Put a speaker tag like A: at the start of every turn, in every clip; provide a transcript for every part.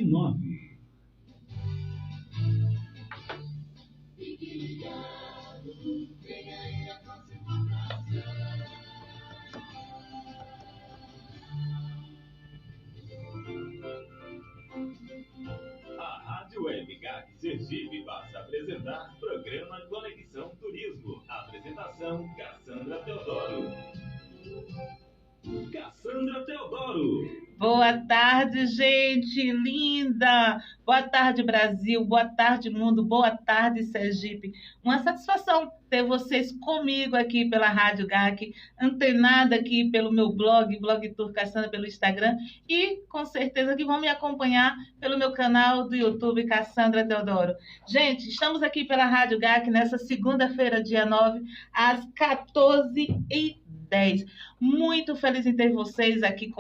A: 29. A Rádio Web GAC Sergipe passa a apresentar programa Conexão Turismo. Apresentação: Cassandra Teodoro. Cassandra Teodoro.
B: Boa tarde, gente linda! Boa tarde, Brasil! Boa tarde, mundo! Boa tarde, Sergipe! Uma satisfação ter vocês comigo aqui pela Rádio GAC, antenada aqui pelo meu blog Tour Cassandra, pelo Instagram, e com certeza que vão me acompanhar pelo meu canal do YouTube, Cassandra Teodoro. Gente, estamos aqui pela Rádio GAC nessa segunda-feira, dia 9, às 14h10. Muito feliz em ter vocês aqui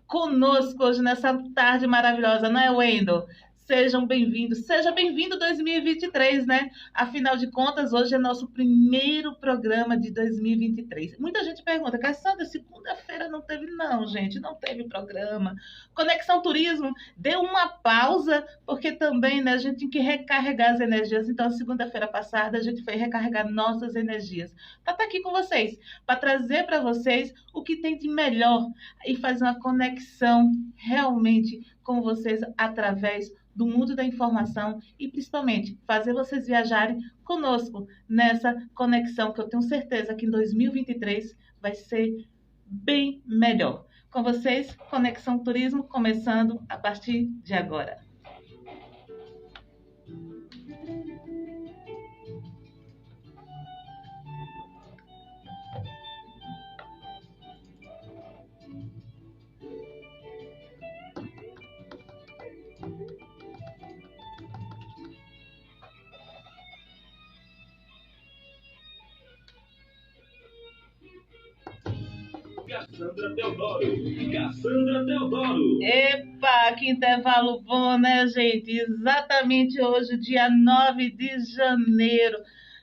B: conosco hoje nessa tarde maravilhosa, não é, Wendel? Sejam bem-vindos, seja bem-vindo 2023, né? Afinal de contas, hoje é nosso primeiro programa de 2023. Muita gente pergunta, Cassandra, segunda-feira não teve? Não, gente, não teve programa. Conexão Turismo deu uma pausa, porque também, né, a gente tem que recarregar as energias. Então, segunda-feira passada, a gente foi recarregar nossas energias para estar aqui com vocês, para trazer para vocês o que tem de melhor e fazer uma conexão realmente com vocês através do mundo da informação e, principalmente, fazer vocês viajarem conosco nessa conexão que eu tenho certeza que em 2023 vai ser bem melhor. Com vocês, Conexão Turismo, começando a partir de agora.
A: Cassandra Teodoro. Cassandra Teodoro.
B: Epa, que intervalo bom, né, gente? Exatamente hoje, dia 9 de janeiro.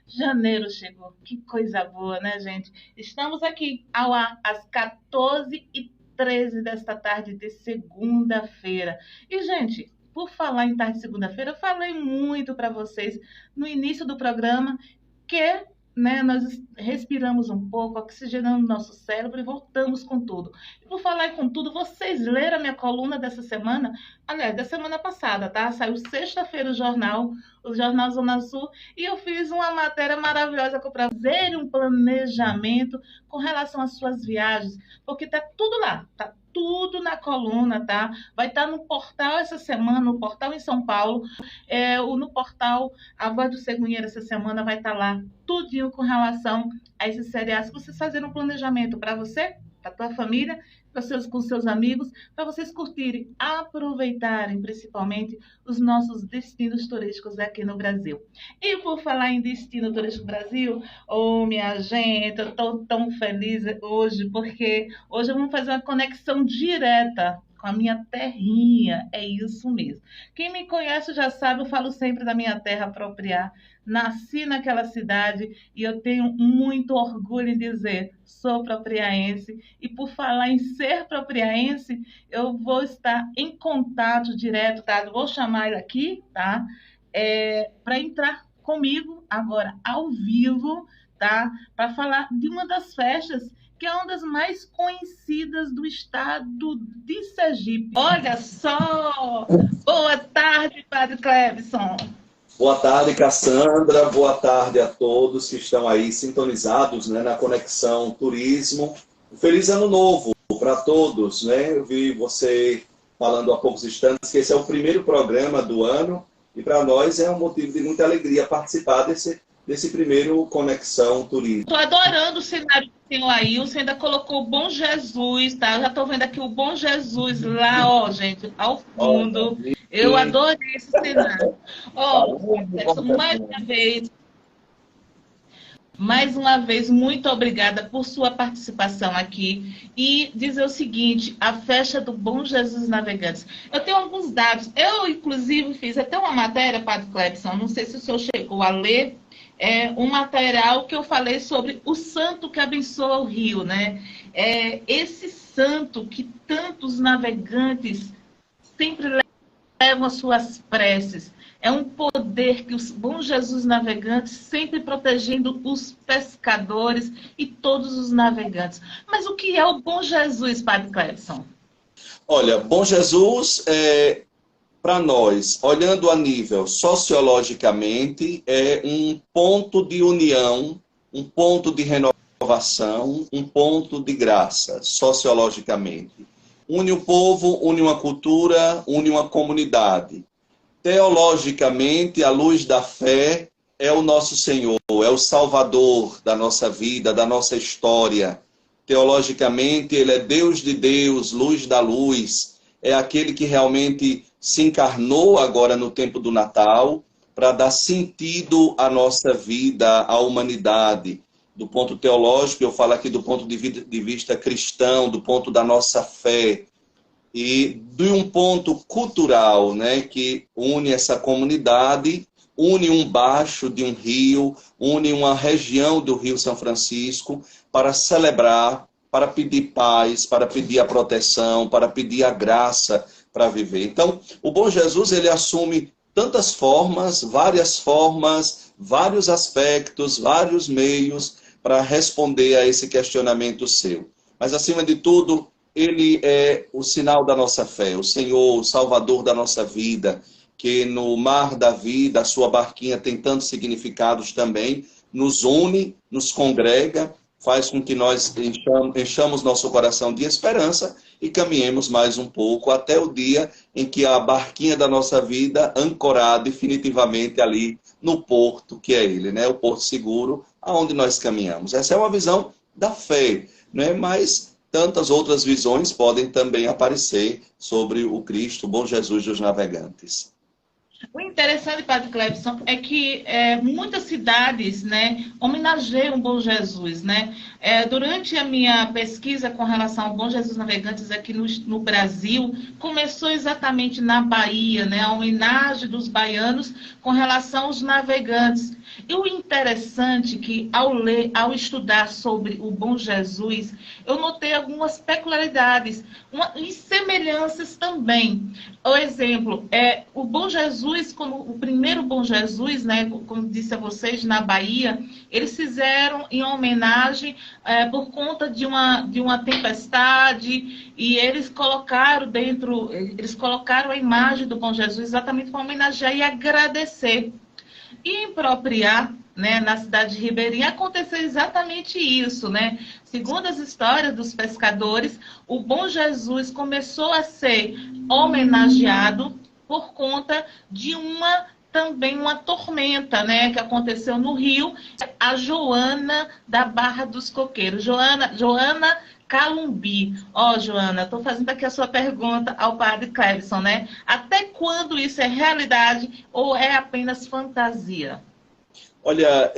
B: Janeiro chegou, que coisa boa, né, gente? Estamos aqui ao ar às 14h13 desta tarde de segunda-feira. E, gente, por falar em tarde de segunda-feira, eu falei muito para vocês no início do programa que, né, nós respiramos um pouco, oxigenamos nosso cérebro e voltamos com tudo. E por falar com tudo, vocês leram a minha coluna dessa semana? Aliás, da semana passada, tá? Saiu sexta-feira o Jornal Zona Sul, e eu fiz uma matéria maravilhosa para fazer um planejamento com relação às suas viagens, porque tá tudo lá, tá tudo na coluna, tá? Vai estar no portal essa semana, no portal em São Paulo, no portal A Voz do Cegonheiro essa semana vai estar lá, tudinho com relação a esses seriados, que vocês fazerem um planejamento para você, para a tua família, com seus amigos, para vocês curtirem, aproveitarem principalmente os nossos destinos turísticos aqui no Brasil. E por falar em destino turístico Brasil, minha gente, eu estou tão feliz hoje, porque hoje vamos fazer uma conexão direta com a minha terrinha, é isso mesmo. Quem me conhece já sabe, eu falo sempre da minha terra Propriá. Nasci naquela cidade e eu tenho muito orgulho em dizer, sou propriaense. E por falar em ser propriaense, eu vou estar em contato direto, tá? Eu vou chamar ele aqui, tá? Para entrar comigo agora ao vivo, tá? Para falar de uma das festas que é uma das mais conhecidas do estado de Sergipe. Olha só! Boa tarde, Padre Clebson.
C: Boa tarde, Cassandra. Boa tarde a todos que estão aí sintonizados, né, na Conexão Turismo. Feliz Ano Novo para todos, né? Eu vi você falando há poucos instantes que esse é o primeiro programa do ano e para nós é um motivo de muita alegria participar desse primeiro Conexão Turismo.
B: Estou adorando o cenário que tem aí. Você ainda colocou o Bom Jesus, tá? Eu já estou vendo aqui o Bom Jesus lá, ó, gente, ao fundo. Eu adorei esse cenário. Mais uma vez, muito obrigada por sua participação aqui. E dizer o seguinte, a festa do Bom Jesus Navegantes. Eu tenho alguns dados. Eu, inclusive, fiz até uma matéria, Padre Clebson, não sei se o senhor chegou a ler, um material que eu falei sobre o santo que abençoa o rio, né? Esse santo que tantos navegantes sempre elevam as suas preces. É um poder que o bom Jesus navegante sempre protegendo os pescadores e todos os navegantes. Mas o que é o bom Jesus, Padre Clebson?
C: Olha, bom Jesus para nós, olhando a nível sociologicamente, é um ponto de união, um ponto de renovação, um ponto de graça, sociologicamente. Une o povo, une uma cultura, une uma comunidade. Teologicamente, a luz da fé é o nosso Senhor, é o Salvador da nossa vida, da nossa história. Teologicamente, ele é Deus de Deus, luz da luz. É aquele que realmente se encarnou agora no tempo do Natal para dar sentido à nossa vida, à humanidade. Do ponto teológico, eu falo aqui do ponto de vista cristão, do ponto da nossa fé. E de um ponto cultural, né, que une essa comunidade, une um baixo de um rio, une uma região do Rio São Francisco para celebrar, para pedir paz, para pedir a proteção, para pedir a graça para viver. Então, o bom Jesus, ele assume tantas formas, vários aspectos, vários meios para responder a esse questionamento seu. Mas, acima de tudo, ele é o sinal da nossa fé, o Senhor, o Salvador da nossa vida, que no mar da vida, a sua barquinha tem tantos significados também, nos une, nos congrega, faz com que nós enchamos nosso coração de esperança e caminhemos mais um pouco até o dia em que a barquinha da nossa vida ancorar definitivamente ali no porto, que é ele, né? O porto seguro, aonde nós caminhamos. Essa é uma visão da fé, né? Mas tantas outras visões podem também aparecer sobre o Cristo, o bom Jesus dos navegantes.
B: O interessante, Padre Clebson, é que muitas cidades, né, homenageiam o Bom Jesus, né? Durante a minha pesquisa com relação ao Bom Jesus Navegantes aqui no Brasil, começou exatamente na Bahia, né, a homenagem dos baianos com relação aos navegantes. E o interessante é que, ao estudar sobre o Bom Jesus, eu notei algumas peculiaridades e semelhanças também. Por exemplo, o Bom Jesus, como o primeiro Bom Jesus, né, como disse a vocês, na Bahia, eles fizeram em homenagem por conta de uma tempestade, e eles colocaram a imagem do Bom Jesus exatamente para homenagear e agradecer. E em Propriá, né, na cidade de Ribeirinha, aconteceu exatamente isso, né? Segundo as histórias dos pescadores, o Bom Jesus começou a ser homenageado por conta de também uma tormenta, né, que aconteceu no Rio, a Joana da Barra dos Coqueiros. Joana Calumbi. Joana, estou fazendo aqui a sua pergunta ao Padre Clebson, né? Até quando isso é realidade ou é apenas fantasia?
C: Olha,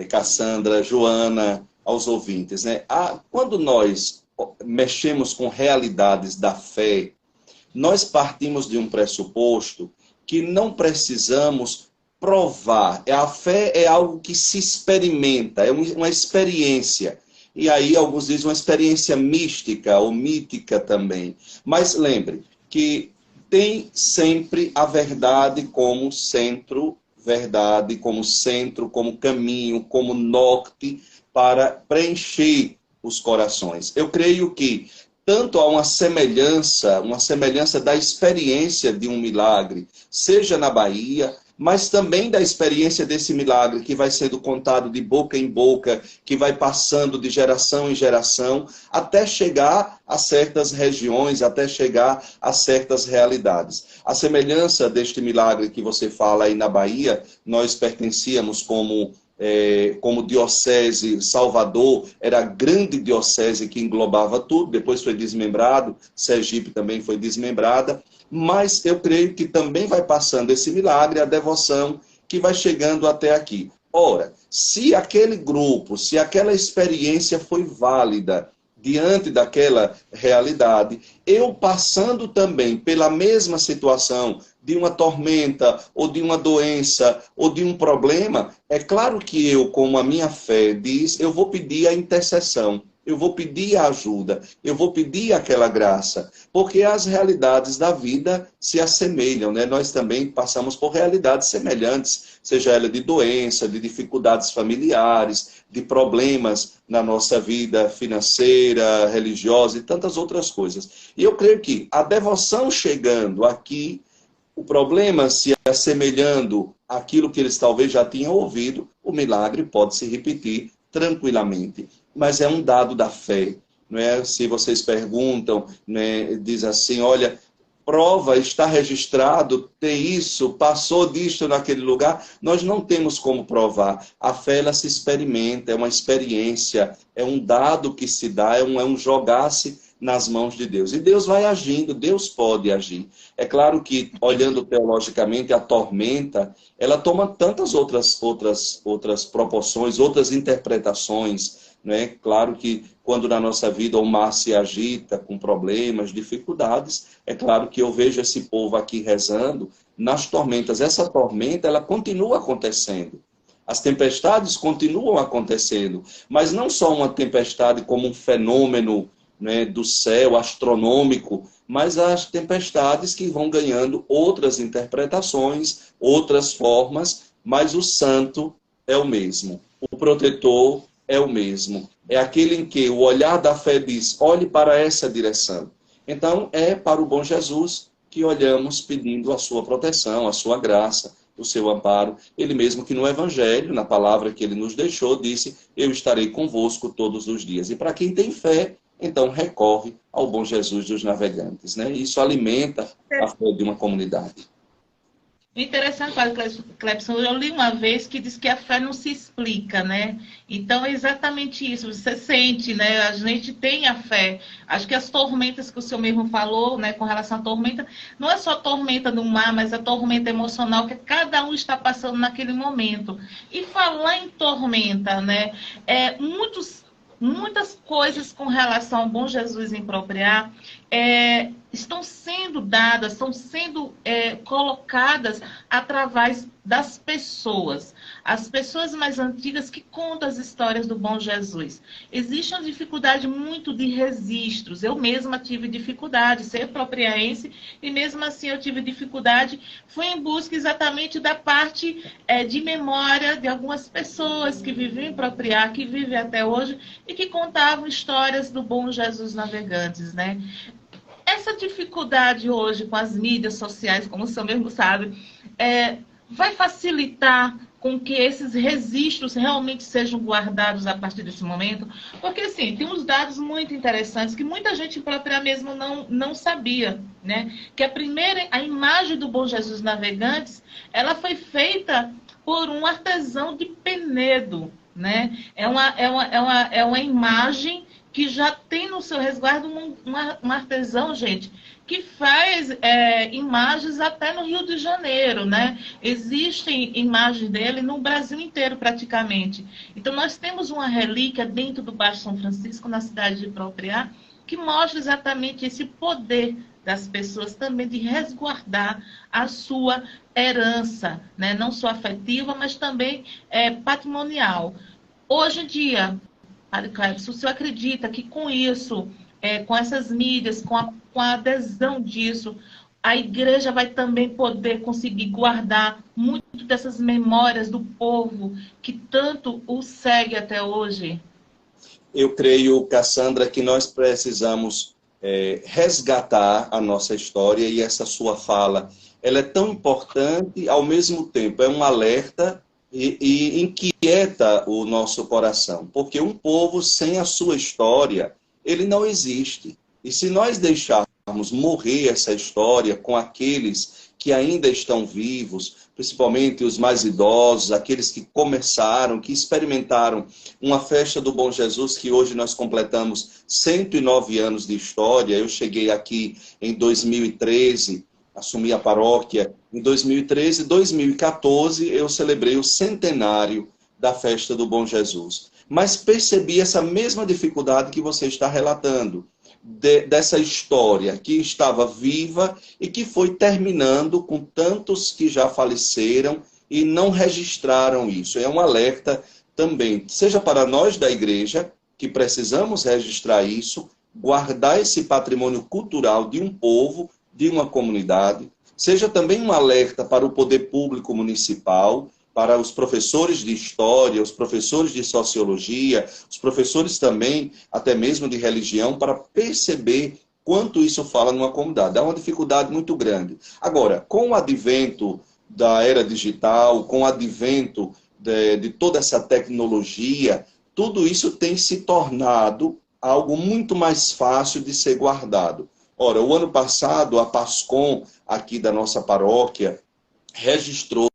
C: Cassandra, Joana, aos ouvintes, né? Quando nós mexemos com realidades da fé, nós partimos de um pressuposto que não precisamos provar. A fé é algo que se experimenta, é uma experiência. E aí alguns dizem uma experiência mística ou mítica também. Mas lembre que tem sempre a verdade como centro, como caminho, como norte para preencher os corações. Eu creio que tanto há uma semelhança da experiência de um milagre, seja na Bahia, mas também da experiência desse milagre que vai sendo contado de boca em boca, que vai passando de geração em geração, até chegar a certas regiões, até chegar a certas realidades. A semelhança deste milagre que você fala aí na Bahia, nós pertencíamos como diocese, Salvador era a grande diocese que englobava tudo, depois foi desmembrado, Sergipe também foi desmembrada, mas eu creio que também vai passando esse milagre, a devoção que vai chegando até aqui. Ora, se aquele grupo, se aquela experiência foi válida diante daquela realidade, eu passando também pela mesma situação de uma tormenta, ou de uma doença, ou de um problema, é claro que eu, como a minha fé diz, eu vou pedir a intercessão. eu vou pedir a ajuda, eu vou pedir aquela graça, porque as realidades da vida se assemelham, né? Nós também passamos por realidades semelhantes, seja ela de doença, de dificuldades familiares, de problemas na nossa vida financeira, religiosa e tantas outras coisas. E eu creio que a devoção chegando aqui, o problema se assemelhando àquilo que eles talvez já tinham ouvido, o milagre pode se repetir tranquilamente. Mas é um dado da fé. Não é? Se vocês perguntam, né, diz assim, olha, prova, está registrado, tem isso, passou disto naquele lugar, nós não temos como provar. A fé, ela se experimenta, é uma experiência, é um dado que se dá, é um jogar-se nas mãos de Deus. E Deus vai agindo, Deus pode agir. É claro que, olhando teologicamente, a tormenta, ela toma tantas outras proporções, outras interpretações, né? Claro que quando na nossa vida o mar se agita com problemas, dificuldades, é claro que eu vejo esse povo aqui rezando nas tormentas. Essa tormenta, ela continua acontecendo. As tempestades continuam acontecendo, mas não só uma tempestade como um fenômeno, né, do céu astronômico, mas as tempestades que vão ganhando outras interpretações, outras formas, mas o santo é o mesmo, o protetor é o mesmo. É aquele em que o olhar da fé diz, olhe para essa direção. Então, é para o bom Jesus que olhamos pedindo a sua proteção, a sua graça, o seu amparo. Ele mesmo que no Evangelho, na palavra que ele nos deixou, disse, eu estarei convosco todos os dias. E para quem tem fé, então recorre ao bom Jesus dos navegantes, né? Isso alimenta a fé de uma comunidade.
B: Interessante, Padre Clepson, eu li uma vez que diz que a fé não se explica, né? Então é exatamente isso, você sente, né? A gente tem a fé. Acho que as tormentas que o senhor mesmo falou, né, com relação à tormenta, não é só a tormenta do mar, mas a tormenta emocional que cada um está passando naquele momento. E falar em tormenta, né? Muitas coisas com relação ao bom Jesus em Propriar estão sendo dadas, estão sendo colocadas através das pessoas. As pessoas mais antigas que contam as histórias do bom Jesus. Existe uma dificuldade muito de registros. Eu mesma tive dificuldade, ser propriaense, e mesmo assim eu tive dificuldade. Fui em busca exatamente da parte de memória de algumas pessoas que viviam em Propriar, que vivem até hoje, e que contavam histórias do bom Jesus navegantes, né? Essa dificuldade hoje com as mídias sociais, como o senhor mesmo sabe, vai facilitar com que esses registros realmente sejam guardados a partir desse momento? Porque, assim, tem uns dados muito interessantes que muita gente própria mesmo não sabia, né? Que a imagem do Bom Jesus Navegantes, ela foi feita por um artesão de Penedo, né? É uma imagem que já tem no seu resguardo um artesão, gente, que faz imagens até no Rio de Janeiro, né? Existem imagens dele no Brasil inteiro, praticamente. Então, nós temos uma relíquia dentro do Baixo São Francisco, na cidade de Propriar, que mostra exatamente esse poder das pessoas também de resguardar a sua herança, né? Não só afetiva, mas também patrimonial. Hoje em dia, Padre Clepson, o senhor acredita que com isso, com essas mídias, com a adesão disso, a igreja vai também poder conseguir guardar muito dessas memórias do povo que tanto o segue até hoje?
C: Eu creio, Cassandra, que nós precisamos resgatar a nossa história, e essa sua fala, ela é tão importante, ao mesmo tempo é um alerta e inquieta o nosso coração, porque um povo sem a sua história, ele não existe. E se nós deixarmos morrer essa história com aqueles que ainda estão vivos, principalmente os mais idosos, aqueles que começaram, que experimentaram uma festa do Bom Jesus, que hoje nós completamos 109 anos de história. Eu cheguei aqui em 2013, assumi a paróquia em 2013, 2014 eu celebrei o centenário da festa do Bom Jesus. Mas percebi essa mesma dificuldade que você está relatando, dessa história que estava viva e que foi terminando com tantos que já faleceram e não registraram isso. É um alerta também, seja para nós da igreja, que precisamos registrar isso, guardar esse patrimônio cultural de um povo, de uma comunidade. Seja também um alerta para o poder público municipal, para os professores de história, os professores de sociologia, os professores também, até mesmo de religião, para perceber quanto isso fala numa comunidade. É uma dificuldade muito grande. Agora, com o advento da era digital, com o advento de toda essa tecnologia, tudo isso tem se tornado algo muito mais fácil de ser guardado. Ora, o ano passado, a PASCOM, aqui da nossa paróquia, registrou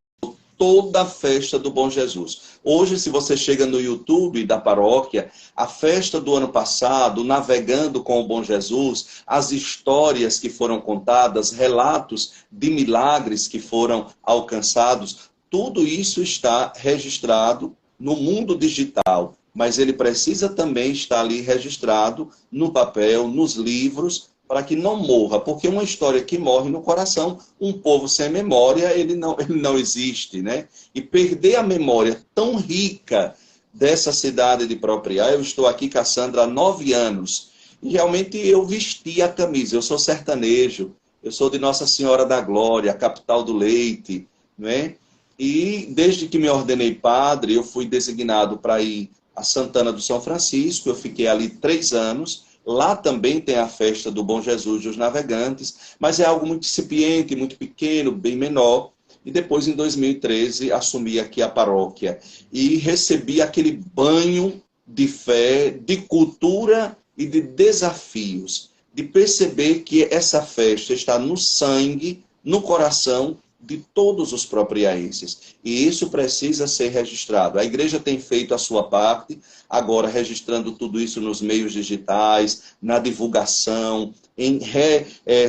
C: toda a festa do Bom Jesus. Hoje, se você chega no YouTube da paróquia, a festa do ano passado, navegando com o Bom Jesus, as histórias que foram contadas, relatos de milagres que foram alcançados, tudo isso está registrado no mundo digital, mas ele precisa também estar ali registrado no papel, nos livros, para que não morra, porque uma história que morre no coração, um povo sem memória, ele não existe, né? E perder a memória tão rica dessa cidade de Propriá, eu estou aqui, Cassandra, há 9 anos, e realmente eu vesti a camisa, eu sou sertanejo, eu sou de Nossa Senhora da Glória, a capital do leite, né? E desde que me ordenei padre, eu fui designado para ir a Santana do São Francisco, eu fiquei ali 3 anos. Lá também tem a festa do Bom Jesus dos Navegantes, mas é algo muito incipiente, muito pequeno, bem menor. E depois, em 2013, assumi aqui a paróquia e recebi aquele banho de fé, de cultura e de desafios, de perceber que essa festa está no sangue, no coração de todos os propriaenses. E isso precisa ser registrado. A igreja tem feito a sua parte, agora registrando tudo isso nos meios digitais, na divulgação, em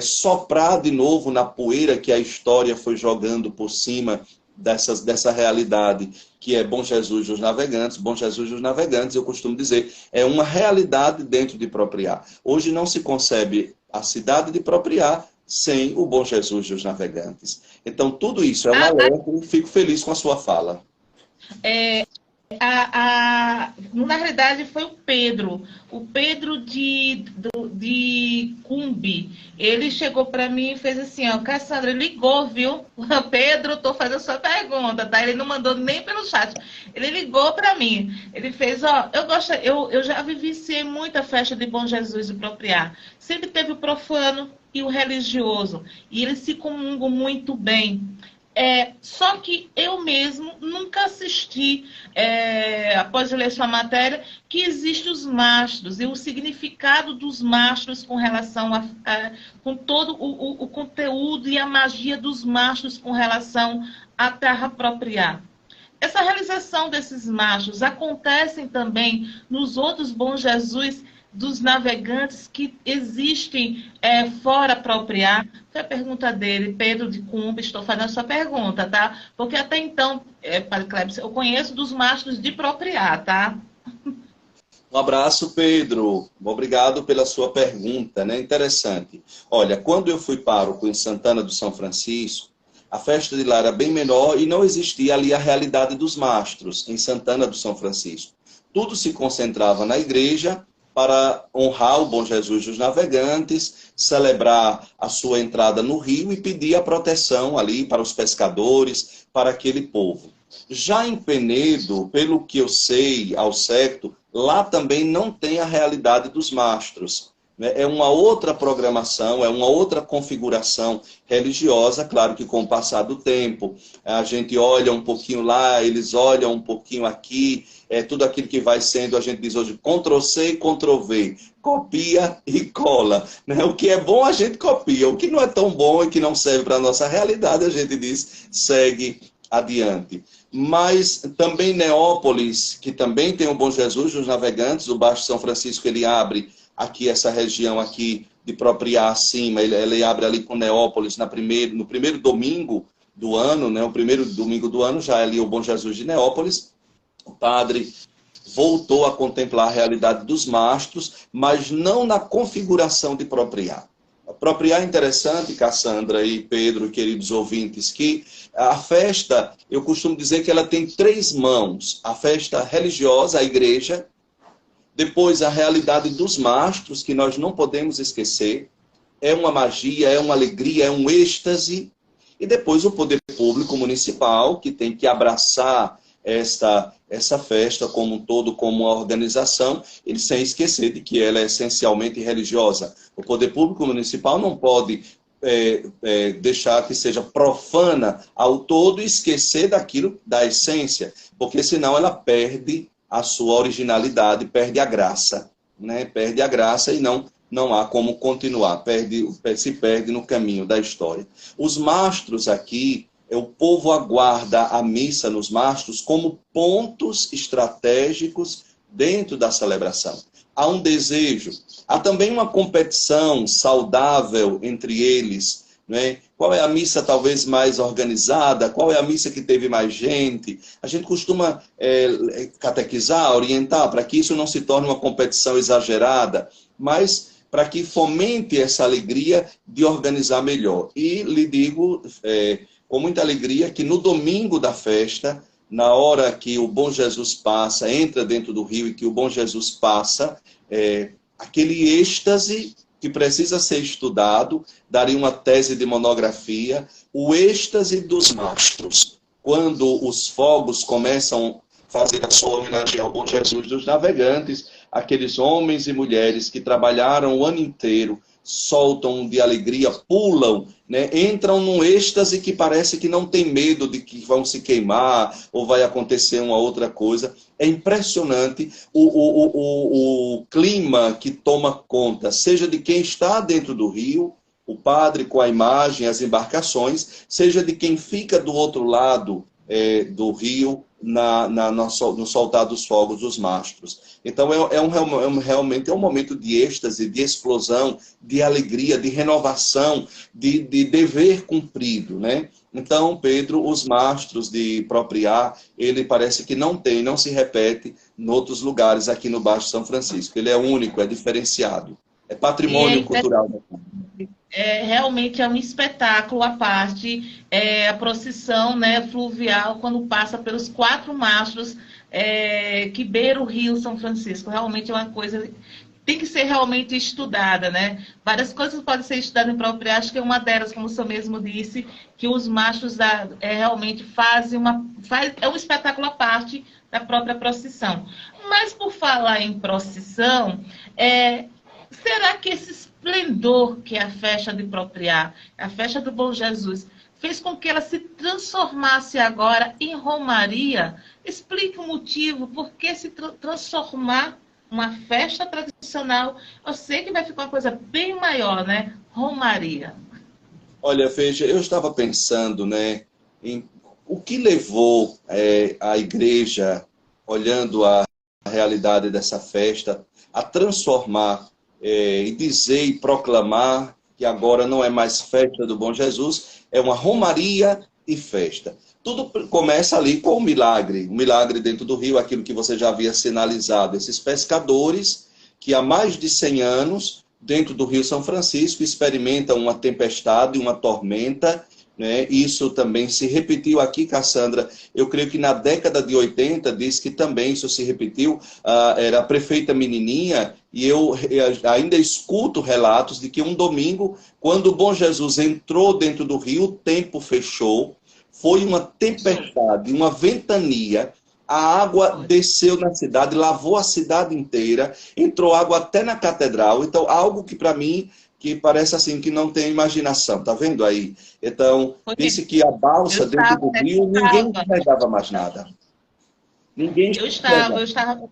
C: soprar de novo na poeira que a história foi jogando por cima dessa realidade, que é Bom Jesus dos Navegantes. Bom Jesus dos Navegantes, eu costumo dizer, é uma realidade dentro de Propriá. Hoje não se concebe a cidade de Propriá sem o Bom Jesus dos Navegantes. Então, tudo isso é um alerta e fico feliz com a sua fala.
B: Na realidade, foi o Pedro de Cumbi. Ele chegou para mim e fez assim, ó, Cassandra, ligou, viu? Pedro, tô fazendo sua pergunta, tá? Ele não mandou nem pelo chat. Ele ligou para mim. Ele fez, ó, eu já vivenciei muita festa de Bom Jesus e Propriá. Sempre teve o profano e o religioso. E eles se comungam muito bem. Só que eu mesmo nunca assisti, após eu ler sua matéria, que existem os mastros e o significado dos mastros com relação com todo o conteúdo e a magia dos mastros com relação à terra Propriá. Essa realização desses mastros acontecem também nos outros Bom Jesus dos navegantes que existem fora Propriá? Foi a pergunta dele, Pedro de Cumbi, estou fazendo a sua pergunta, tá? Porque até então, Padre Cleber, eu conheço dos mastros de Propriá, tá?
C: Um abraço, Pedro. Obrigado pela sua pergunta, né? Interessante. Olha, quando eu fui pároco em Santana do São Francisco, a festa de lá era bem menor e não existia ali a realidade dos mastros em Santana do São Francisco. Tudo se concentrava na igreja para honrar o Bom Jesus dos Navegantes, celebrar a sua entrada no rio e pedir a proteção ali para os pescadores, para aquele povo. Já em Penedo, pelo que eu sei ao certo, lá também não tem a realidade dos mastros. É uma outra programação, é uma outra configuração religiosa, claro que com o passar do tempo, a gente olha um pouquinho lá, eles olham um pouquinho aqui, tudo aquilo que vai sendo, a gente diz hoje, Ctrl+C e Ctrl+V, copia e cola. Né? O que é bom a gente copia, o que não é tão bom e que não serve para a nossa realidade, a gente diz, segue adiante. Mas também Neópolis, que também tem o Bom Jesus dos Navegantes, o Baixo São Francisco, ele abre aqui essa região aqui de Propriá acima, ele abre ali com Neópolis no primeiro domingo do ano, né? O primeiro domingo do ano já é ali o Bom Jesus de Neópolis. O padre voltou a contemplar a realidade dos mastros, mas não na configuração de Propriá. Propriá é interessante, Cassandra e Pedro, queridos ouvintes, que a festa, eu costumo dizer que ela tem 3 mãos. A festa religiosa, a igreja, Depois, a realidade dos mastros, que nós não podemos esquecer. É uma magia, é uma alegria, é um êxtase. E depois o poder público municipal, que tem que abraçar essa festa como um todo, como uma organização, e sem esquecer de que ela é essencialmente religiosa. O poder público municipal não pode deixar que seja profana ao todo e esquecer daquilo, da essência, porque senão ela perde a sua originalidade, perde a graça, né? Perde a graça e não há como continuar, se perde no caminho da história. Os mastros aqui, o povo aguarda a missa nos mastros como pontos estratégicos dentro da celebração. Há um desejo, há também uma competição saudável entre eles, né? Qual é a missa talvez mais organizada? Qual é a missa que teve mais gente? A gente costuma catequizar, orientar, para que isso não se torne uma competição exagerada, mas para que fomente essa alegria de organizar melhor. E lhe digo com muita alegria que no domingo da festa, na hora que o Bom Jesus passa, entra dentro do rio e que o Bom Jesus passa, aquele êxtase que precisa ser estudado, daria uma tese de monografia, o êxtase dos mastros, quando os fogos começam a fazer a sua homenagem ao Bom Jesus dos navegantes, aqueles homens e mulheres que trabalharam o ano inteiro, soltam de alegria, pulam, né? Entram num êxtase que parece que não tem medo de que vão se queimar ou vai acontecer uma outra coisa. É impressionante o clima que toma conta, seja de quem está dentro do rio, o padre com a imagem, as embarcações, seja de quem fica do outro lado do rio, no soltar dos fogos dos mastros. Então, realmente é um momento de êxtase, de explosão, de alegria, de renovação, de dever cumprido, né? Então, Pedro, os mastros de Propriá, ele parece que não se repete em outros lugares aqui no Baixo São Francisco. Ele é único, é diferenciado. É patrimônio cultural.
B: Realmente é um espetáculo à parte, a procissão, né, fluvial, quando passa pelos 4 mastros que beiram o Rio São Francisco. Realmente é uma coisa que tem que ser realmente estudada, né? Várias coisas podem ser estudadas em Propriá, acho que é uma delas, como o senhor mesmo disse, que os mastros realmente fazem um espetáculo à parte da própria procissão. Mas por falar em procissão, será que esse esplendor que é a festa de Propriá, a festa do Bom Jesus, fez com que ela se transformasse agora em romaria? Explique o motivo, por que se transformar uma festa tradicional? Eu sei que vai ficar uma coisa bem maior, né? Romaria.
C: Olha, veja, eu estava pensando, né, em o que levou a igreja, olhando a realidade dessa festa, a transformar e dizer e proclamar que agora não é mais festa do Bom Jesus, é uma romaria e festa. Tudo começa ali com o milagre dentro do rio, aquilo que você já havia sinalizado, esses pescadores que há mais de 100 anos, dentro do Rio São Francisco, experimentam uma tempestade, uma tormenta, né? Isso também se repetiu aqui, Cassandra, eu creio que na década de 80, diz que também isso se repetiu, era a prefeita Menininha, e eu ainda escuto relatos de que um domingo, quando o Bom Jesus entrou dentro do rio, o tempo fechou, foi uma tempestade, uma ventania, a água desceu na cidade, lavou a cidade inteira, entrou água até na catedral, então algo que para mim, que parece assim, que não tem imaginação, tá vendo aí? Então, disse que a balsa dentro do rio, ninguém enxergava mais nada.
B: Eu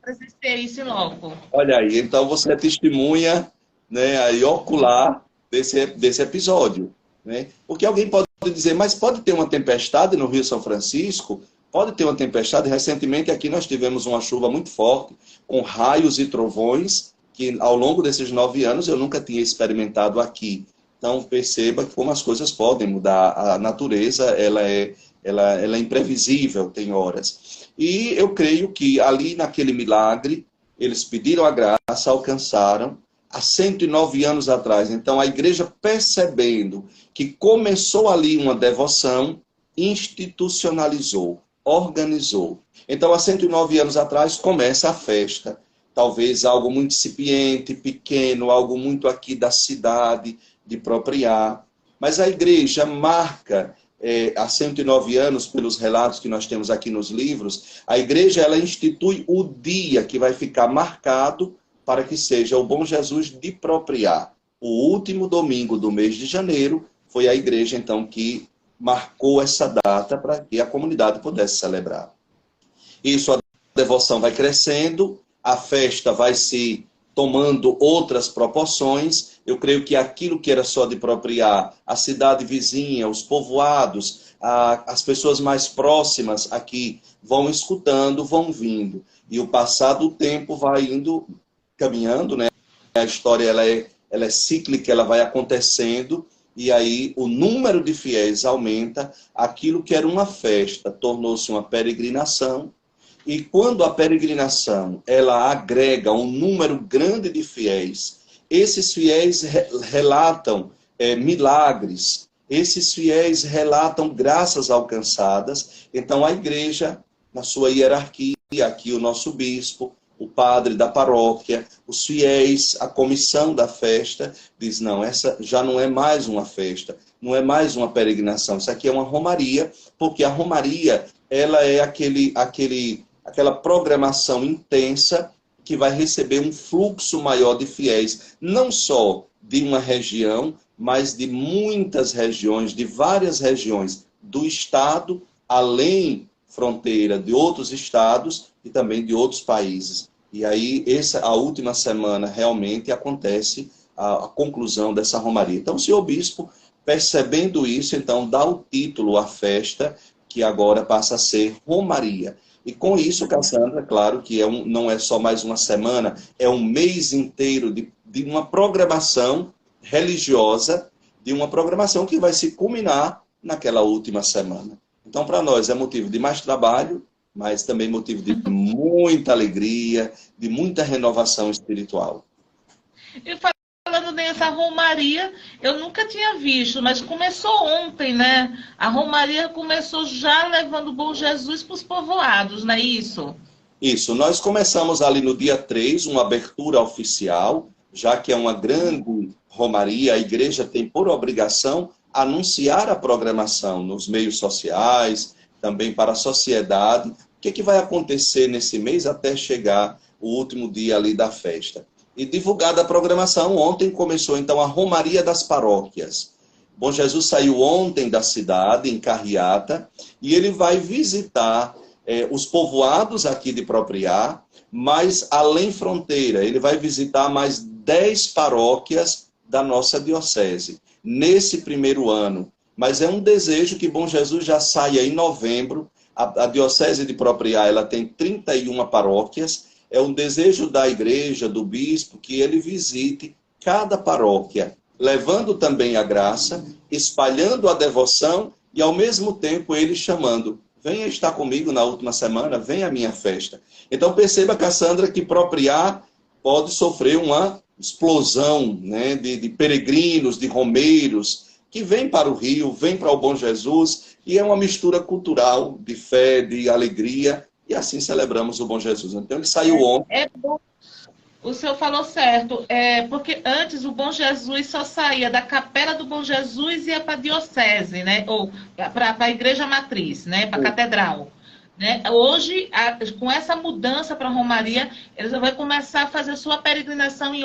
B: presenciei isso logo.
C: Olha aí, então você é testemunha, né, aí, ocular desse episódio, né? Porque alguém pode dizer, mas pode ter uma tempestade no Rio São Francisco? Pode ter uma tempestade. Recentemente aqui nós tivemos uma chuva muito forte, com raios e trovões, que ao longo desses 9 anos eu nunca tinha experimentado aqui. Então perceba como as coisas podem mudar. A natureza, ela é imprevisível, tem horas. E eu creio que ali naquele milagre, eles pediram a graça, alcançaram, há 109 anos atrás. Então a igreja, percebendo que começou ali uma devoção, institucionalizou, organizou. Então há 109 anos atrás começa a festa. talvez algo muito incipiente, pequeno, algo muito aqui da cidade de Propriá. Mas a igreja marca, há 109 anos, pelos relatos que nós temos aqui nos livros, a igreja ela institui o dia que vai ficar marcado para que seja o Bom Jesus de Propriá. O último domingo do mês de janeiro foi a igreja, então, que marcou essa data para que a comunidade pudesse celebrar. Isso, a devoção vai crescendo, a festa vai se tomando outras proporções. Eu creio que aquilo que era só de Propriá, a cidade vizinha, os povoados, as pessoas mais próximas aqui vão escutando, vão vindo. E o passar do tempo vai indo, caminhando, né? A história ela é cíclica, ela vai acontecendo, e aí o número de fiéis aumenta, aquilo que era uma festa tornou-se uma peregrinação, e quando a peregrinação ela agrega um número grande de fiéis, esses fiéis relatam milagres, esses fiéis relatam graças alcançadas. Então a igreja, na sua hierarquia, aqui o nosso bispo, o padre da paróquia, os fiéis, a comissão da festa, diz, não, essa já não é mais uma festa, não é mais uma peregrinação, isso aqui é uma romaria, porque a romaria, ela é aquela programação intensa que vai receber um fluxo maior de fiéis, não só de uma região, mas de muitas regiões, de várias regiões do estado, além fronteira de outros estados e também de outros países. E aí, a última semana, realmente acontece a conclusão dessa romaria. Então, o senhor bispo, percebendo isso, então, dá o título à festa, que agora passa a ser romaria. E com isso, Cassandra, claro que não é só mais uma semana, é um mês inteiro de uma programação religiosa, de uma programação que vai se culminar naquela última semana. Então, para nós, é motivo de mais trabalho, mas também motivo de muita alegria, de muita renovação espiritual.
B: E falando nessa romaria, eu nunca tinha visto, mas começou ontem, né? A romaria começou já levando o Bom Jesus para os povoados, não é isso?
C: Isso, nós começamos ali no dia 3, uma abertura oficial, já que é uma grande romaria, a igreja tem por obrigação anunciar a programação nos meios sociais, também para a sociedade. O que vai acontecer nesse mês até chegar o último dia ali da festa? E divulgada a programação, ontem começou então a Romaria das Paróquias. Bom Jesus saiu ontem da cidade, em Carriata, e ele vai visitar os povoados aqui de Propriá, mas além fronteira, ele vai visitar mais 10 paróquias da nossa diocese, nesse primeiro ano. Mas é um desejo que Bom Jesus já saia em novembro. A diocese de Propriá, ela tem 31 paróquias. É um desejo da igreja, do bispo, que ele visite cada paróquia, levando também a graça, espalhando a devoção e, ao mesmo tempo, ele chamando, venha estar comigo na última semana, venha à minha festa. Então, perceba, Cassandra, que Propriá pode sofrer uma explosão, né, de peregrinos, de romeiros, que vêm para o Rio, vêm para o Bom Jesus, e é uma mistura cultural de fé, de alegria, e assim celebramos o Bom Jesus. Então, ele saiu ontem.
B: É bom. O senhor falou certo, porque antes o Bom Jesus só saía da capela do Bom Jesus e ia para a diocese, né? Ou para a igreja matriz, né? Para a catedral. Né? Hoje, com essa mudança para a Romaria, eles vão começar a fazer sua peregrinação em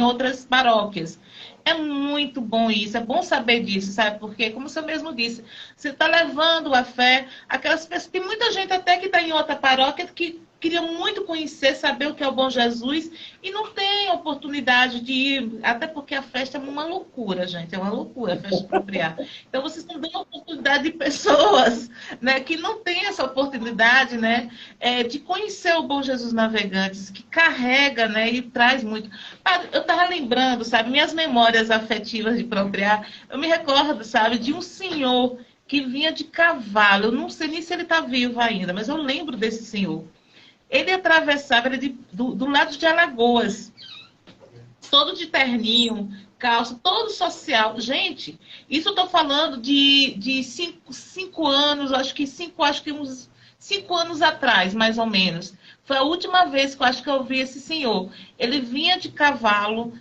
B: outras paróquias. É muito bom isso, é bom saber disso, sabe? Porque, como você mesmo disse, você está levando a fé, aquelas pessoas, tem muita gente até que está em outra paróquia que queria muito conhecer, saber o que é o Bom Jesus, e não tem oportunidade de ir, até porque a festa é uma loucura, gente, é uma loucura a festa de Propriá. Então, vocês estão dando a oportunidade de pessoas, né, que não têm essa oportunidade, né, de conhecer o Bom Jesus Navegantes, que carrega, né, e traz muito. Eu estava lembrando, sabe, minhas memórias afetivas de Propriá, eu me recordo, sabe, de um senhor que vinha de cavalo, eu não sei nem se ele está vivo ainda, mas eu lembro desse senhor. Ele atravessava do lado de Alagoas, todo de terninho, calça, todo social. Gente, isso eu estou falando de 5 anos, acho que uns 5 anos atrás, mais ou menos. Foi a última vez que eu acho que eu vi esse senhor. Ele vinha de cavalo,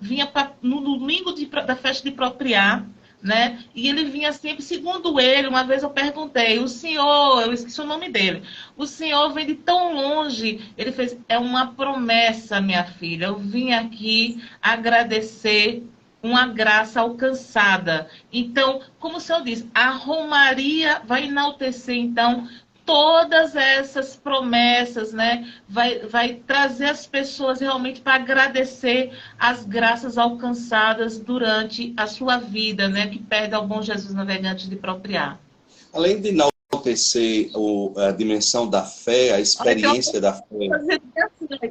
B: vinha no domingo da festa de Propriar, né? E ele vinha sempre, segundo ele, uma vez eu perguntei, o senhor, eu esqueci o nome dele, o senhor vem de tão longe, ele fez, é uma promessa, minha filha, eu vim aqui agradecer uma graça alcançada. Então, como o senhor disse, a Romaria vai enaltecer, então, todas essas promessas, né? Vai trazer as pessoas realmente para agradecer as graças alcançadas durante a sua vida, né? Que pede ao bom Jesus navegante de Propriar.
C: Além de enaltecer a dimensão da fé, a experiência da fé.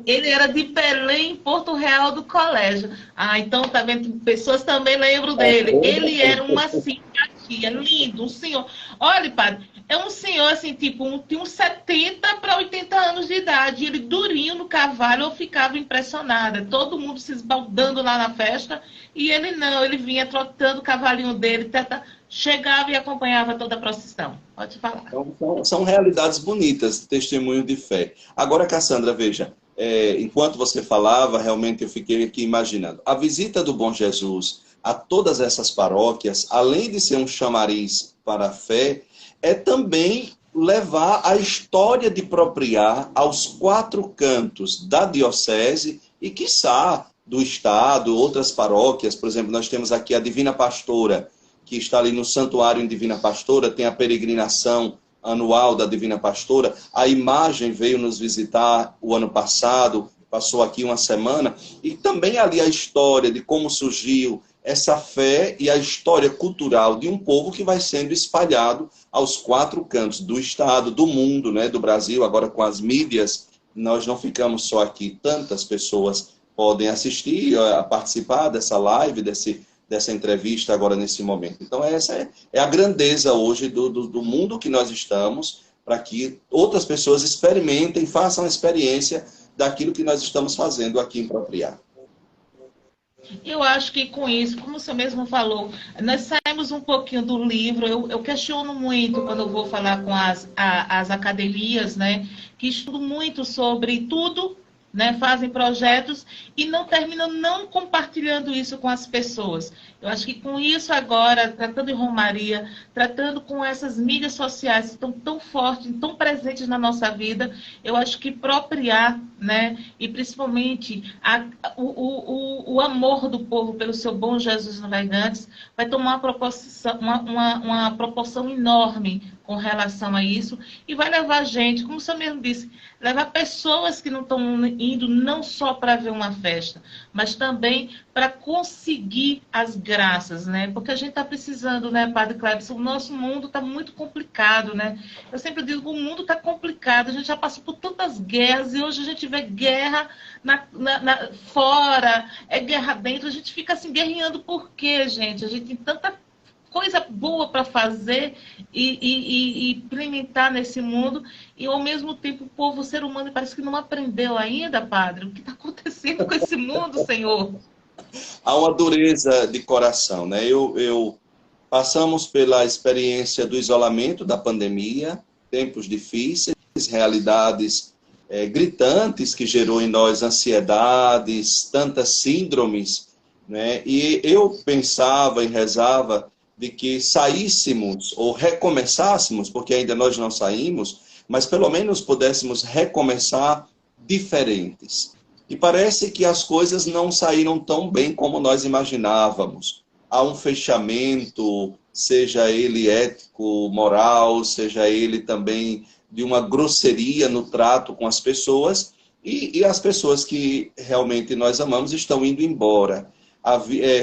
B: Ele era de Belém, Porto Real do Colégio. Ah, então tá vendo? Pessoas também lembram dele. Ele era uma simpatia, lindo, um senhor. Olha, padre, é um senhor assim, tipo, tinha uns 70 para 80 anos de idade. Ele durinho no cavalo, eu ficava impressionada. Todo mundo se esbaldando lá na festa. E ele não, ele vinha trotando o cavalinho dele, chegava e acompanhava toda a procissão. Pode falar.
C: Então, são realidades bonitas, testemunho de fé. Agora, Cassandra, veja, enquanto você falava, realmente eu fiquei aqui imaginando. A visita do Bom Jesus a todas essas paróquias, além de ser um chamariz para a fé, é também levar a história de Propriar aos 4 cantos da diocese e, quiçá, do estado, outras paróquias. Por exemplo, nós temos aqui a Divina Pastora, que está ali no Santuário em Divina Pastora, tem a peregrinação anual da Divina Pastora. A imagem veio nos visitar o ano passado, passou aqui uma semana, e também ali a história de como surgiu essa fé e a história cultural de um povo que vai sendo espalhado aos 4 cantos do estado, do mundo, né, do Brasil. Agora com as mídias, nós não ficamos só aqui, tantas pessoas podem assistir, a participar dessa live, dessa entrevista agora nesse momento. Então essa é a grandeza hoje do mundo que nós estamos, para que outras pessoas experimentem, façam a experiência daquilo que nós estamos fazendo aqui em Propriar.
B: Eu acho que com isso, como você mesmo falou, nós saímos um pouquinho do livro. Eu questiono muito quando eu vou falar com as academias, né, que estudam muito sobre tudo, né, fazem projetos e não terminam não compartilhando isso com as pessoas. Eu acho que com isso agora, tratando de Romaria, tratando com essas mídias sociais que estão tão fortes, tão presentes na nossa vida, eu acho que Propriar, né, e principalmente o amor do povo pelo seu bom Jesus navegantes vai tomar uma proporção enorme com relação a isso, e vai levar gente, como você mesmo disse, levar pessoas que não estão indo não só para ver uma festa, mas também para conseguir as graças, né? Porque a gente está precisando, né, Padre Clébson? O nosso mundo está muito complicado, né? Eu sempre digo que o mundo está complicado, a gente já passou por tantas guerras, e hoje a gente vê guerra fora, guerra dentro, a gente fica assim, guerreando por quê, gente? A gente tem tanta coisa boa para fazer e implementar nesse mundo, e ao mesmo tempo o povo, o ser humano, parece que não aprendeu ainda, padre, o que está acontecendo com esse mundo, Senhor?
C: Há uma dureza de coração, né? Passamos pela experiência do isolamento, da pandemia, tempos difíceis, realidades gritantes que gerou em nós ansiedades, tantas síndromes, né? E eu pensava e rezava de que saíssemos ou recomeçássemos, porque ainda nós não saímos, mas pelo menos pudéssemos recomeçar diferentes. E parece que as coisas não saíram tão bem como nós imaginávamos. Há um fechamento, seja ele ético, moral, seja ele também de uma grosseria no trato com as pessoas, e as pessoas que realmente nós amamos estão indo embora.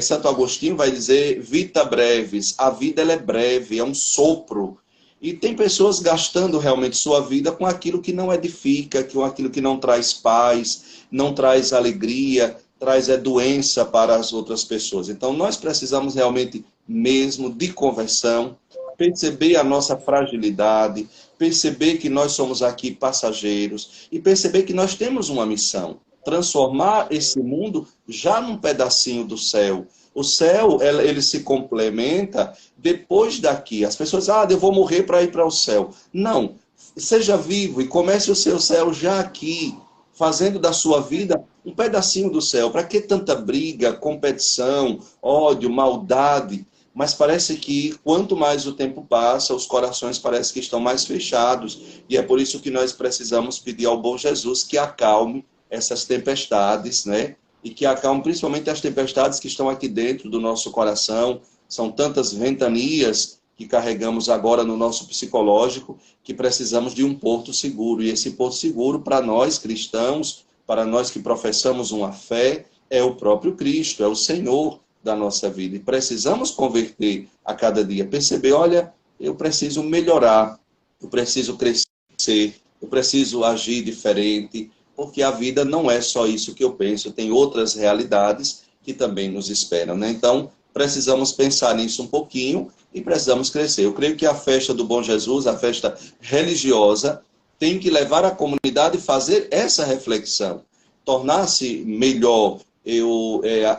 C: Santo Agostinho vai dizer, vita brevis, a vida ela é breve, é um sopro. E tem pessoas gastando realmente sua vida com aquilo que não edifica, com aquilo que não traz paz, não traz alegria, traz doença para as outras pessoas. Então nós precisamos realmente mesmo de conversão, perceber a nossa fragilidade, perceber que nós somos aqui passageiros e perceber que nós temos uma missão. Transformar esse mundo já num pedacinho do céu. O céu, ele se complementa depois daqui. As pessoas, eu vou morrer para ir para o céu. Não, Seja vivo e comece o seu céu já aqui, fazendo da sua vida um pedacinho do céu. Para que tanta briga, competição, ódio, maldade? Mas parece que quanto mais o tempo passa, os corações parecem que estão mais fechados. E é por isso que nós precisamos pedir ao bom Jesus que acalme essas tempestades, né? E que acalme principalmente as tempestades que estão aqui dentro do nosso coração. São tantas ventanias que carregamos agora no nosso psicológico, que precisamos de um porto seguro. E esse porto seguro, para nós cristãos, para nós que professamos uma fé, é o próprio Cristo, é o Senhor da nossa vida. E precisamos converter a cada dia. Perceber, olha, eu preciso melhorar, eu preciso crescer, eu preciso agir diferente, porque a vida não é só isso que eu penso, tem outras realidades que também nos esperam, né? Então, precisamos pensar nisso um pouquinho e precisamos crescer. Eu creio que a festa do Bom Jesus, a festa religiosa, tem que levar a comunidade a fazer essa reflexão, tornar-se melhor.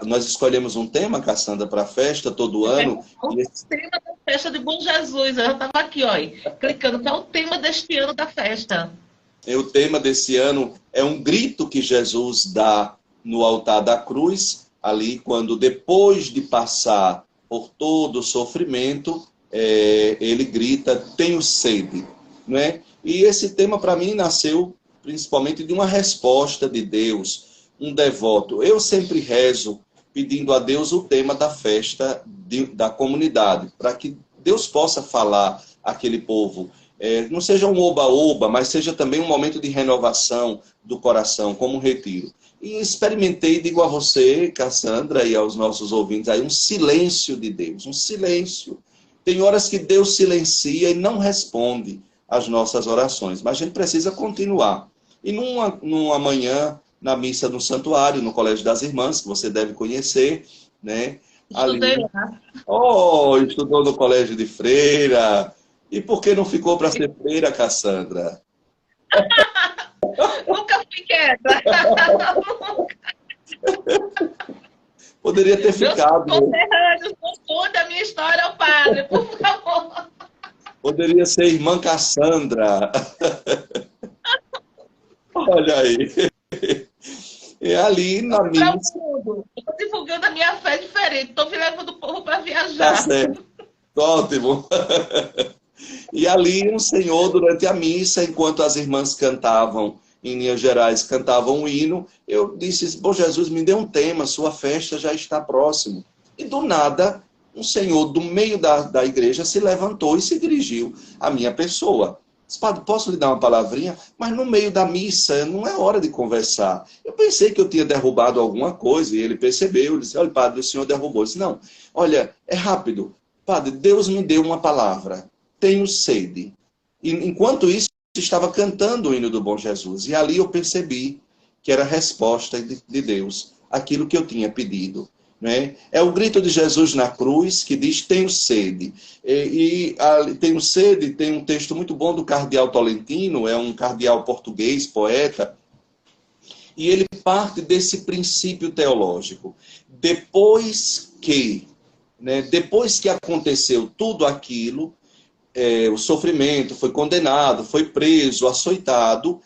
C: Nós escolhemos um tema, Cassandra, para a festa todo ano.
B: O tema da festa de Bom Jesus, eu já estava aqui, ó, clicando, qual é o tema deste ano da festa?
C: O tema desse ano é um grito que Jesus dá no altar da cruz, ali quando depois de passar por todo o sofrimento, ele grita, tenho sede, não é? E esse tema para mim nasceu principalmente de uma resposta de Deus, um devoto. Eu sempre rezo pedindo a Deus o tema da festa da comunidade, para que Deus possa falar àquele povo. Não seja um oba-oba, mas seja também um momento de renovação do coração, como um retiro. E experimentei, digo a você, Cassandra, e aos nossos ouvintes, aí um silêncio de Deus, um silêncio. Tem horas que Deus silencia e não responde às nossas orações, mas a gente precisa continuar. E numa manhã, na missa no santuário, no Colégio das Irmãs, que você deve conhecer, né?
B: Estudei lá.
C: Estudou no Colégio de Freira. E por que não ficou para ser freira, Cassandra?
B: Nunca fui quieta.
C: Poderia ter ficado.
B: Meus conterrâneos, não conta a minha história ao padre, por favor.
C: Poderia ser irmã Cassandra. Olha aí. E ali na missa.
B: Estou divulgando a minha fé diferente. Estou levando o povo para viajar.
C: Tá certo. Ótimo. E ali um senhor, durante a missa, enquanto as irmãs cantavam, em linhas gerais, cantavam um hino, eu disse, bom Jesus, me dê um tema, sua festa já está próximo. E do nada, um senhor do meio da igreja se levantou e se dirigiu à minha pessoa. Disse, padre, posso lhe dar uma palavrinha? Mas no meio da missa, não é hora de conversar. Eu pensei que eu tinha derrubado alguma coisa, e ele percebeu, ele disse, olha, padre, o senhor derrubou. Eu disse, não, olha, é rápido. Padre, Deus me deu uma palavra. Tenho sede. E enquanto isso, eu estava cantando o hino do Bom Jesus. E ali eu percebi que era a resposta de Deus, aquilo que eu tinha pedido. Né? É o grito de Jesus na cruz que diz, tenho sede. Tenho sede, tem um texto muito bom do cardeal Tolentino, é um cardeal português, poeta, e ele parte desse princípio teológico. Depois que aconteceu tudo aquilo, o sofrimento, foi condenado, foi preso, açoitado,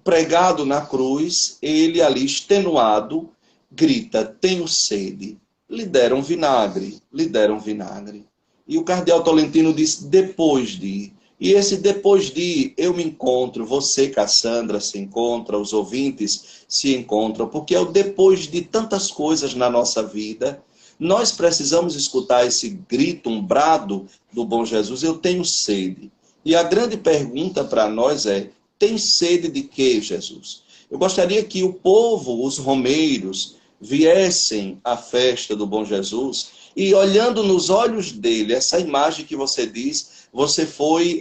C: pregado na cruz, ele ali extenuado, grita, tenho sede. Lhe deram vinagre, lhe deram vinagre. E o cardeal Tolentino disse, depois de. E esse depois de, eu me encontro, você, Cassandra, se encontra, os ouvintes se encontram, porque é o depois de tantas coisas na nossa vida. Nós precisamos escutar esse grito, um brado do Bom Jesus, eu tenho sede. E a grande pergunta para nós é, tem sede de quê, Jesus? Eu gostaria que o povo, os romeiros, viessem à festa do Bom Jesus e olhando nos olhos dele, essa imagem que você diz, você foi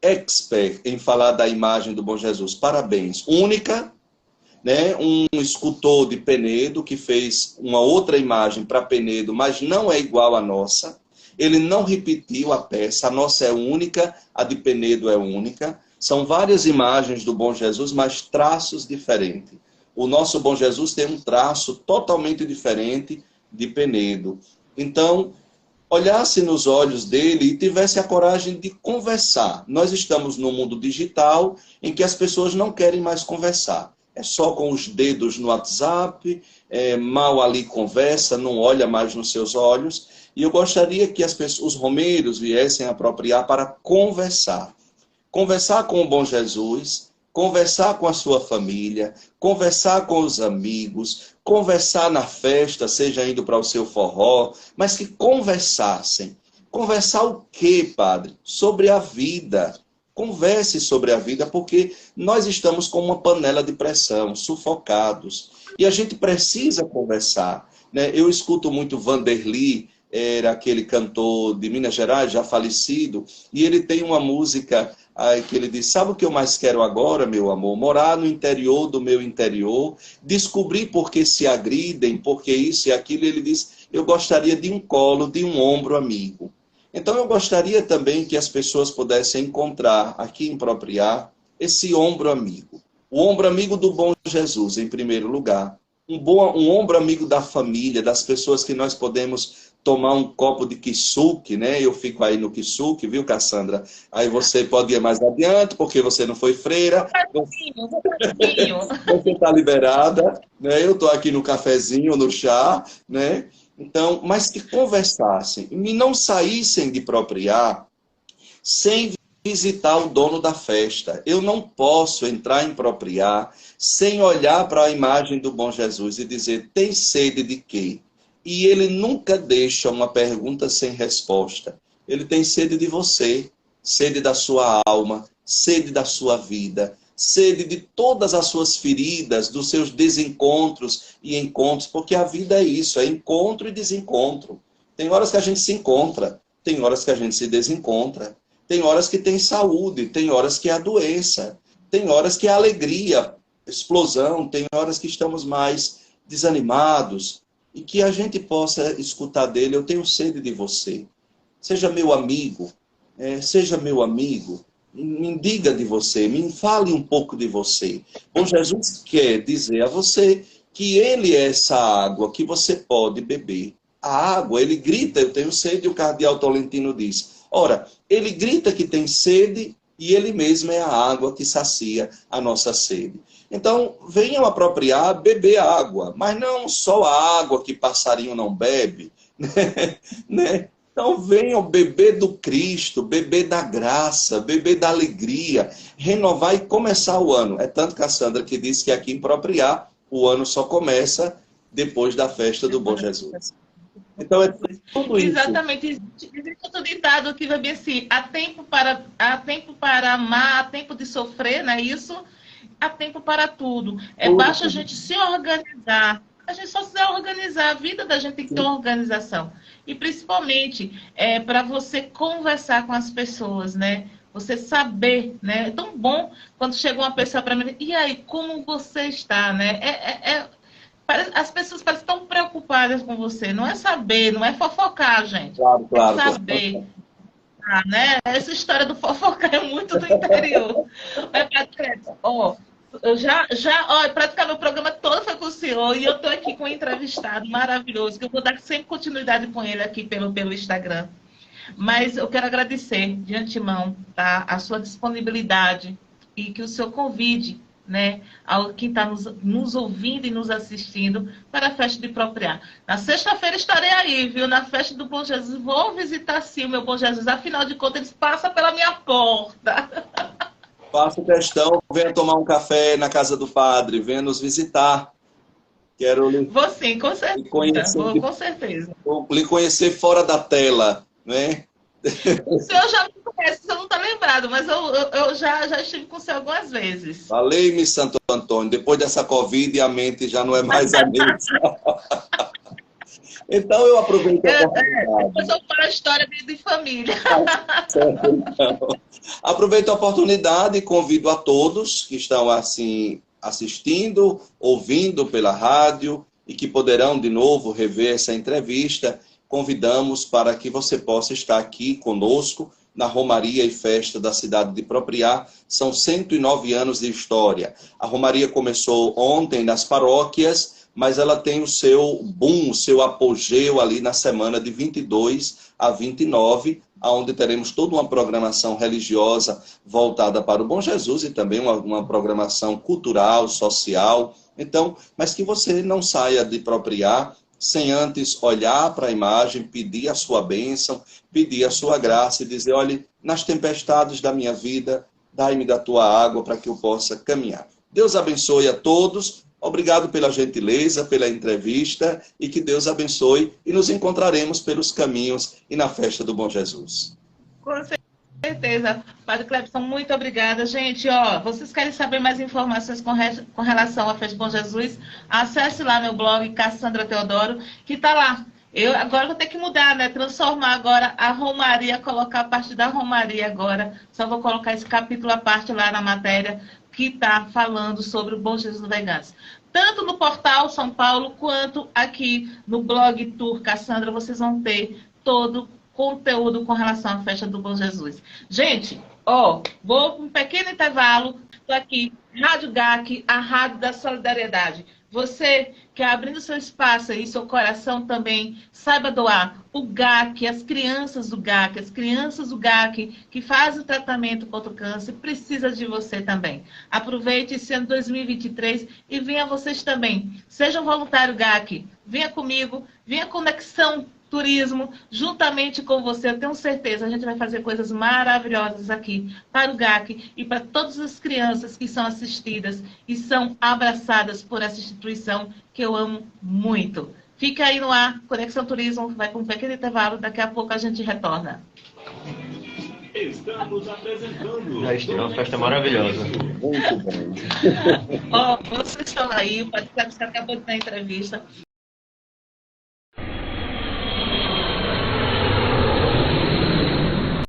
C: expert em falar da imagem do Bom Jesus. Parabéns. Única, né? Um escultor de Penedo que fez uma outra imagem para Penedo, mas não é igual à nossa. Ele não repetiu a peça, a nossa é única, a de Penedo é única. São várias imagens do Bom Jesus, mas traços diferentes. O nosso Bom Jesus tem um traço totalmente diferente de Penedo. Então, olhasse nos olhos dele e tivesse a coragem de conversar. Nós estamos num mundo digital em que as pessoas não querem mais conversar. É só com os dedos no WhatsApp, mal ali conversa, não olha mais nos seus olhos. E eu gostaria que os romeiros viessem a apropriar para conversar. Conversar com o bom Jesus, conversar com a sua família, conversar com os amigos, conversar na festa, seja indo para o seu forró, mas que conversassem. Conversar o quê, padre? Sobre a vida. Converse sobre a vida, porque nós estamos com uma panela de pressão, sufocados. E a gente precisa conversar, né? Eu escuto muito Vanderly, era aquele cantor de Minas Gerais, já falecido, e ele tem uma música que ele diz: sabe o que eu mais quero agora, meu amor? Morar no interior do meu interior, descobrir por que se agridem, por que isso e aquilo. Ele diz: eu gostaria de um colo, de um ombro amigo. Então eu gostaria também que as pessoas pudessem encontrar aqui em Propriar esse ombro amigo. O ombro amigo do bom Jesus, em primeiro lugar. Um ombro amigo da família, das pessoas que nós podemos tomar um copo de kisuke, né? Eu fico aí no kisuke, viu, Cassandra? Aí você pode ir mais adiante, porque você não foi freira. Você está liberada, né? Eu estou aqui no cafezinho, no chá, né? Então, mas que conversassem e não saíssem de Propriar sem visitar o dono da festa. Eu não posso entrar em Propriar sem olhar para a imagem do bom Jesus e dizer: tem sede de quê? E ele nunca deixa uma pergunta sem resposta. Ele tem sede de você, sede da sua alma, sede da sua vida, sede de todas as suas feridas, dos seus desencontros e encontros, porque a vida é isso, é encontro e desencontro. Tem horas que a gente se encontra, tem horas que a gente se desencontra, tem horas que tem saúde, tem horas que é a doença, tem horas que é alegria, explosão, tem horas que estamos mais desanimados, e que a gente possa escutar dele: eu tenho sede de você. Seja meu amigo, me diga de você, me fale um pouco de você. Bom Jesus quer dizer a você que ele é essa água que você pode beber. A água, ele grita: eu tenho sede, e o cardeal Tolentino diz: ora, ele grita que tem sede e ele mesmo é a água que sacia a nossa sede. Então, venham apropriar, beber água, mas não só a água que passarinho não bebe, né? Então, venham beber do Cristo, beber da graça, beber da alegria, renovar e começar o ano. É tanto, Cassandra, que disse que aqui em Propriar o ano só começa depois da festa do Bom Jesus. Então, é tudo isso.
B: Exatamente. Existe outro ditado que vai bem assim: há tempo para amar, há tempo de sofrer, não é isso? Há tempo para tudo. Basta a gente se organizar. A gente só se organizar. A vida da gente tem que ter uma organização. E principalmente para você conversar com as pessoas, né? Você saber, né? É tão bom quando chega uma pessoa para mim: e aí, como você está, né? As pessoas parecem tão preocupadas com você. Não é saber, não é fofocar, gente.
C: Claro.
B: É saber. Né? Essa história do fofocar é muito do interior. Praticamente o programa todo foi com o senhor e eu estou aqui com um entrevistado maravilhoso, que eu vou dar sempre continuidade com ele aqui pelo Instagram. Mas eu quero agradecer de antemão, tá, a sua disponibilidade e que o senhor convide, né, ao quem está nos ouvindo e nos assistindo para a festa de Propriar. Na sexta-feira estarei aí, viu? Na festa do Bom Jesus. Vou visitar sim o meu Bom Jesus. Afinal de contas, eles passam pela minha porta.
C: Faço questão, venha tomar um café na casa do padre, venha nos visitar. Quero
B: Vou sim, com certeza. Vou, com certeza.
C: Vou lhe conhecer fora da tela, né?
B: O senhor já me conhece, o senhor não está lembrado, mas eu já estive com o senhor algumas vezes.
C: Valei-me, Santo Antônio. Depois dessa Covid, a mente já não é mais a mesma. Então, eu aproveito a oportunidade.
B: Eu sou para a história de família.
C: Certo, então. Aproveito a oportunidade e convido a todos que estão assim assistindo, ouvindo pela rádio e que poderão de novo rever essa entrevista. Convidamos para que você possa estar aqui conosco na Romaria e Festa da cidade de Propriar. São 109 anos de história. A Romaria começou ontem nas paróquias, mas ela tem o seu boom, o seu apogeu ali na semana de 22 a 29, onde teremos toda uma programação religiosa voltada para o Bom Jesus e também uma programação cultural, social. Então, mas que você não saia de Propriar sem antes olhar para a imagem, pedir a sua bênção, pedir a sua graça e dizer, olhe, nas tempestades da minha vida, dai-me da tua água para que eu possa caminhar. Deus abençoe a todos. Obrigado pela gentileza, pela entrevista e que Deus abençoe e nos encontraremos pelos caminhos e na festa do Bom Jesus.
B: Com certeza. Padre Clebson, muito obrigada. Gente, ó, vocês querem saber mais informações com relação à festa do Bom Jesus? Acesse lá meu blog, Cassandra Teodoro, que está lá. Eu agora vou ter que mudar, né? Transformar agora a Romaria, colocar a parte da Romaria agora. Só vou colocar esse capítulo à parte lá na matéria que está falando sobre o Bom Jesus Navegantes. Tanto no portal São Paulo, quanto aqui no blog Tour Cassandra, vocês vão ter todo o conteúdo com relação à festa do Bom Jesus. Gente, ó, vou para um pequeno intervalo. Estou aqui, Rádio GAC, a Rádio da Solidariedade. Você que abrindo seu espaço aí, seu coração também, saiba doar. O GAC, as crianças do GAC que fazem o tratamento contra o câncer, precisa de você também. Aproveite esse ano 2023 e venha vocês também. Seja um voluntário GAC. Venha comigo, venha Conexão Turismo, juntamente com você, eu tenho certeza, a gente vai fazer coisas maravilhosas aqui para o GAC e para todas as crianças que são assistidas e são abraçadas por essa instituição que eu amo muito. Fica aí no ar, Conexão Turismo, vai com um pequeno intervalo, daqui a pouco a gente retorna.
A: Estamos apresentando.
D: Já estou, uma festa maravilhosa.
C: Muito bom.
B: Ó, vocês estão aí, o Padre Clebson acabou de dar entrevista.